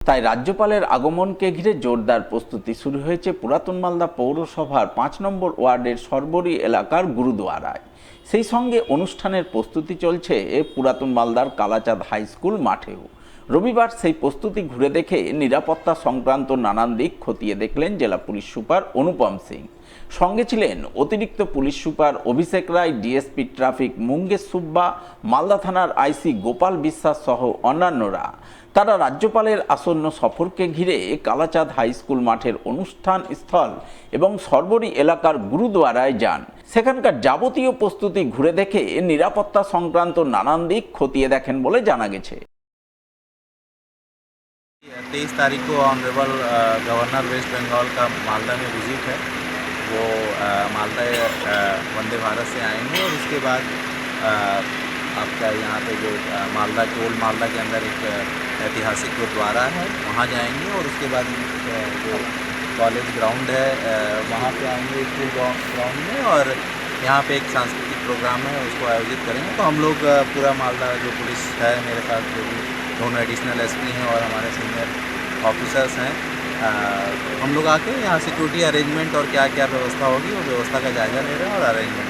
তাই রাজ্যপালের আগমনকে ঘিরে জোরদার প্রস্তুতি শুরু হয়েছে পুরাতন মালদা পৌরসভার 5 নম্বর ওয়ার্ডের সরবরি এলাকার গুরুদুয়ারায়। সেই সঙ্গে অনুষ্ঠানের প্রস্তুতি চলছে পুরাতন মালদার কালাচাঁদ হাই স্কুল মাঠেও। রবিবার সেই প্রস্তুতি ঘুরে দেখে নিরাপত্তা সংক্রান্ত নানান দিক খতিয়ে দেখলেন জেলা পুলিশ সুপার অনুপম সিং। সঙ্গে ছিলেন অতিরিক্ত পুলিশ সুপার অভিষেক রায়, ডিএসপি ট্রাফিক মুঙ্গেশ সুব্বা, মালদা থানার আইসি গোপাল বিশ্বাস সহ অন্যান্যরা। তারা রাজ্যপালের আসন্ন সফরকে ঘিরে কালাচাঁদ হাই স্কুল মাঠের অনুষ্ঠান স্থল এবং সরবরি এলাকার গুরুদুয়ারায় যান। সেখানকার যাবতীয় প্রস্তুতি ঘুরে দেখে নিরাপত্তা সংক্রান্ত নানান দিক খতিয়ে দেখেন বলে জানা গেছে। 23 तारीख को ऑनरेबल गवर्नर वेस्ट बंगाल का मालदा में विजिट है। वो मालदा वंदे भारत से आएंगे और उसके बाद आपका यहाँ पे जो मालदा के ओल्ड मालदा के अंदर एक ऐतिहासिक गुरुद्वारा है वहाँ जाएंगे और उसके बाद जो कॉलेज ग्राउंड है वहाँ पे आएंगे स्कूल ग्राउंड में, और यहाँ पे एक सांस्कृतिक प्रोग्राम है उसको आयोजित करेंगे। तो हम लोग पूरा मालदा जो पुलिस है, मेरे साथ जो भी दोनों एडिशनल एसपी हैं और हमारे सीनियर ऑफिसर्स हैं, हम लोग आके यहाँ सिक्योरिटी अरेंजमेंट और क्या क्या व्यवस्था होगी वो व्यवस्था का जायज़ा ले रहे हैं और अरेंजमेंट